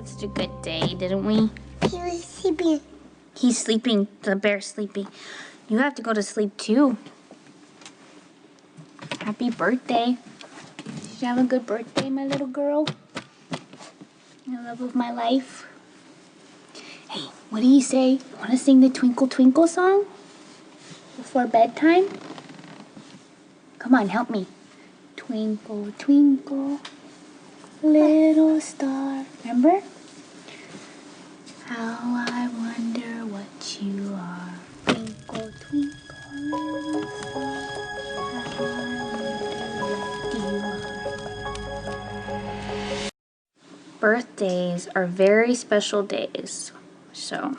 had such a good day, didn't we? He was sleeping. He's sleeping. The bear's sleeping. You have to go to sleep too. Happy birthday. Did you have a good birthday, my little girl? The love of my life. Hey, what do you say? Want to sing the Twinkle Twinkle song? Before bedtime? Come on, help me. Twinkle, twinkle, little star. Remember? How I wonder what you are. Twinkle, twinkle, little star. How I wonder what you are. Birthdays are very special days. So,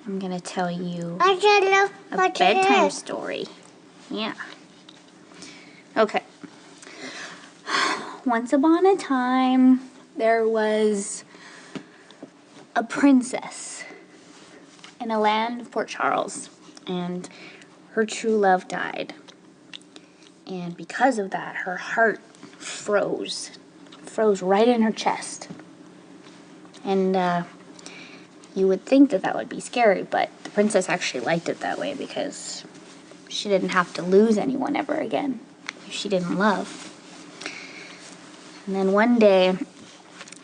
I'm going to tell you a bedtime story. Yeah. Okay. Once upon a time, there was a princess in a land of Port Charles, and her true love died. And because of that, her heart froze right in her chest. And you would think that that would be scary, but the princess actually liked it that way because she didn't have to lose anyone ever again if she didn't love. And then one day,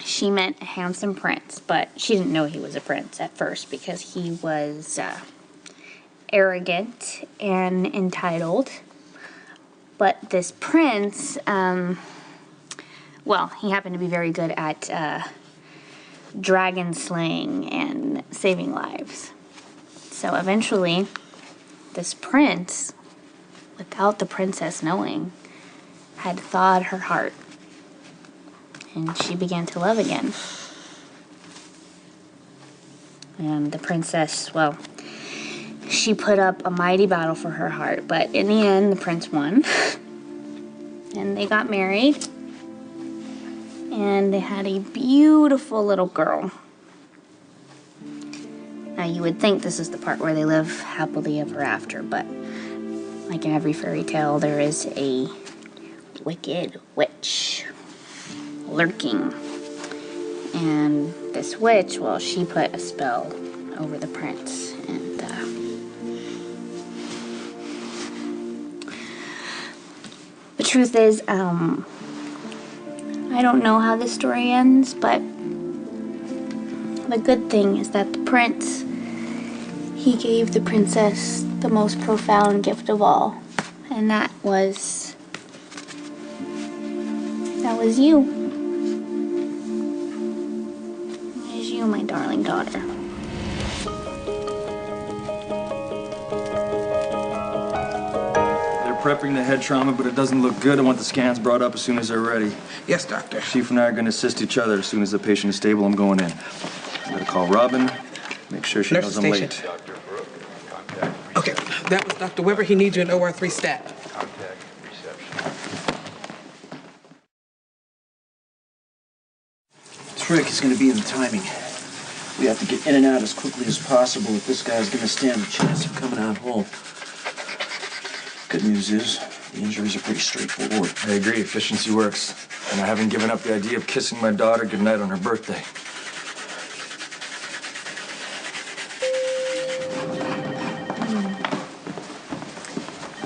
she met a handsome prince, but she didn't know he was a prince at first because he was arrogant and entitled. But this prince, well, he happened to be very good at dragon slaying and saving lives. So eventually, this prince, without the princess knowing, had thawed her heart. And she began to love again. And the princess, well, she put up a mighty battle for her heart. But in the end, the prince won. And they got married. And they had a beautiful little girl. Now, you would think this is the part where they live happily ever after. But like in every fairy tale, there is a wicked witch lurking. And this witch, well, she put a spell over the prince. And the truth is, I don't know how this story ends, but the good thing is that the prince, he gave the princess the most profound gift of all. And that was you. You, my darling daughter. They're prepping the head trauma, but it doesn't look good. I want the scans brought up as soon as they're ready. Yes, doctor. Chief and I are going to assist each other. As soon as the patient is stable, I'm going in. I'm going to call Robin, make sure she knows I'm late. Okay, that was Dr. Weber. He needs you in OR3 stat. Contact reception. Trick is going to be in the timing. We have to get in and out as quickly as possible if this guy's going to stand a chance of coming out whole. Good news is, the injuries are pretty straightforward. I agree, efficiency works. And I haven't given up the idea of kissing my daughter goodnight on her birthday.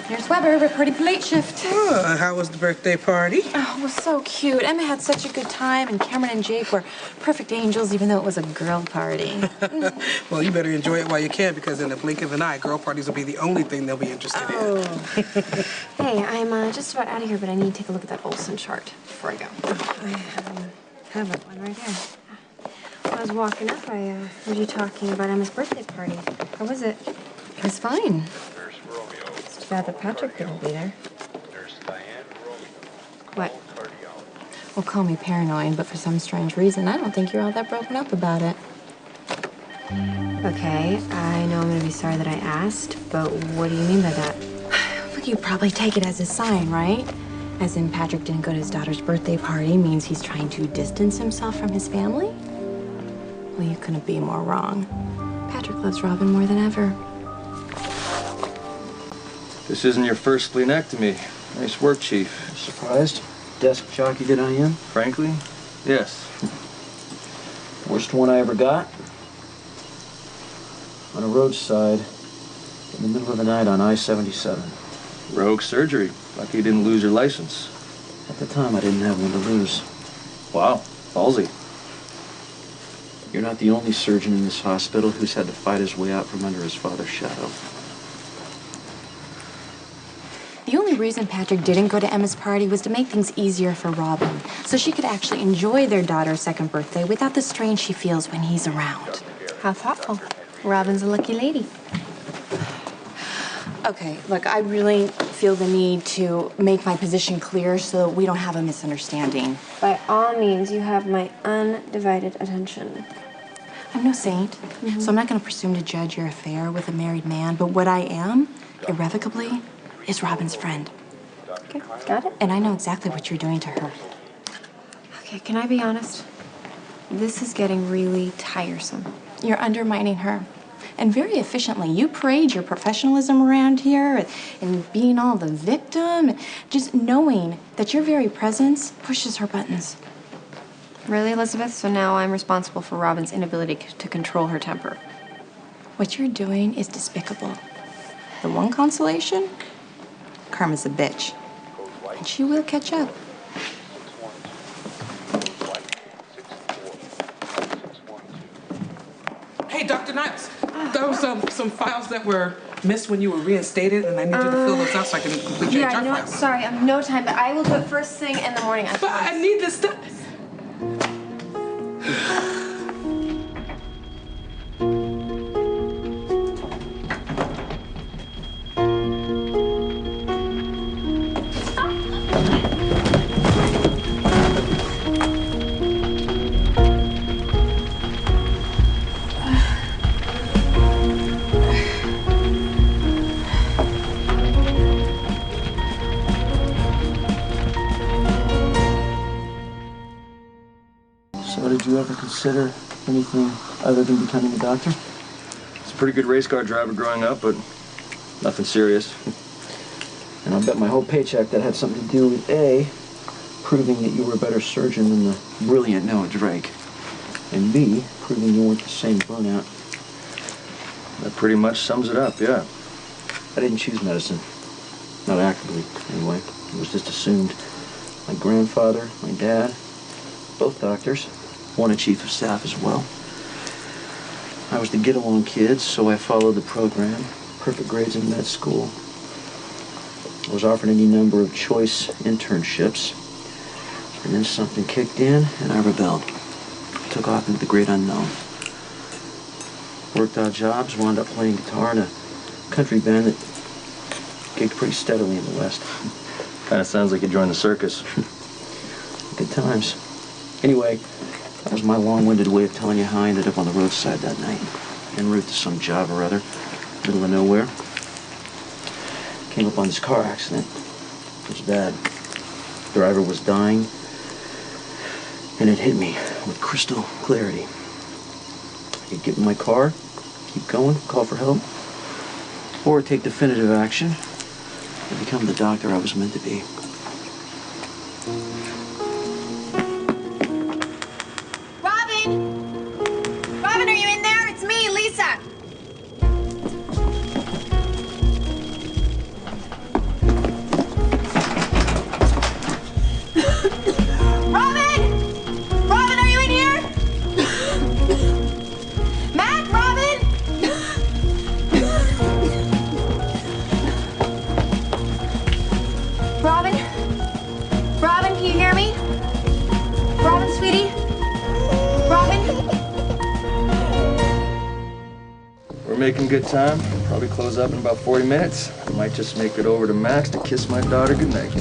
Here's Weber, reporting for late shift. Oh, how was the birthday party? Oh, it was so cute. Emma had such a good time, and Cameron and Jake were perfect angels, even though it was a girl party. Well, you better enjoy it while you can, because in the blink of an eye, girl parties will be the only thing they'll be interested in. Hey, I'm just about out of here, but I need to take a look at that Olsen chart before I go. I have one right here. When I was walking up, I heard you talking about Emma's birthday party. How was it? It was fine. Nurse Romeo. It's too bad that Patrick couldn't be there. Nurse Diane Romeo. What? Cardiologist. Well, call me paranoid, but for some strange reason, I don't think you're all that broken up about it. Okay, I know I'm gonna be sorry that I asked, but what do you mean by that? Look, you probably take it as a sign, right? As in Patrick didn't go to his daughter's birthday party means he's trying to distance himself from his family? Well, you couldn't be more wrong. Patrick loves Robin more than ever. This isn't your first splenectomy. Nice work, Chief. Surprised? Desk jockey that I am? Frankly, yes. Worst one I ever got? On a roadside in the middle of the night on I-77. Rogue surgery. Lucky you didn't lose your license. At the time, I didn't have one to lose. Wow, ballsy. You're not the only surgeon in this hospital who's had to fight his way out from under his father's shadow. The only reason Patrick didn't go to Emma's party was to make things easier for Robin, so she could actually enjoy their daughter's second birthday without the strain she feels when he's around. How thoughtful. Robin's a lucky lady. Okay, look, I really feel the need to make my position clear so we don't have a misunderstanding. By all means, you have my undivided attention. I'm no saint, so I'm not going to presume to judge your affair with a married man, but what I am, irrevocably, is Robin's friend. Okay, got it? And I know exactly what you're doing to her. Okay, can I be honest? This is getting really tiresome. You're undermining her. And very efficiently. You parade your professionalism around here and being all the victim, just knowing that your very presence pushes her buttons. Really, Elizabeth? So now I'm responsible for Robin's inability to control her temper. What you're doing is despicable. The one consolation? Karma's a bitch. And she will catch up. Hey, Dr. Niles. There was some files that were missed when you were reinstated, and I need you to fill those out so I can complete your Yeah, HR you know what? files. Sorry, I have no time, but I will do it first thing in the morning. But I need this stuff. So did you ever consider anything other than becoming a doctor? It's a pretty good race car driver growing up, but nothing serious. And I'll bet my whole paycheck that had something to do with A, proving that you were a better surgeon than the brilliant Noah Drake, and B, proving you weren't the same burnout. That pretty much sums it up, yeah. I didn't choose medicine. Not actively, anyway. It was just assumed. My grandfather, my dad, both doctors, one a chief of staff as well. I was the get-along kid, so I followed the program. Perfect grades in med school. I was offered any number of choice internships. And then something kicked in, and I rebelled. Took off into the great unknown. Worked odd jobs, wound up playing guitar in a country band that gigged pretty steadily in the West. Kind of sounds like you joined the circus. Good times. Anyway, that was my long-winded way of telling you how I ended up on the roadside that night. En route to some job or other, middle of nowhere. Came up on this car accident. It was bad. The driver was dying, and it hit me with crystal clarity. I could get in my car, keep going, call for help, or take definitive action and become the doctor I was meant to be. Robin, are you in there? It's me, Lisa. Robin, are you in here? Mac, Robin? Robin, can you hear me? Robin, sweetie? Robin? We're making good time. Probably close up in about 40 minutes. I might just make it over to Max to kiss my daughter goodnight.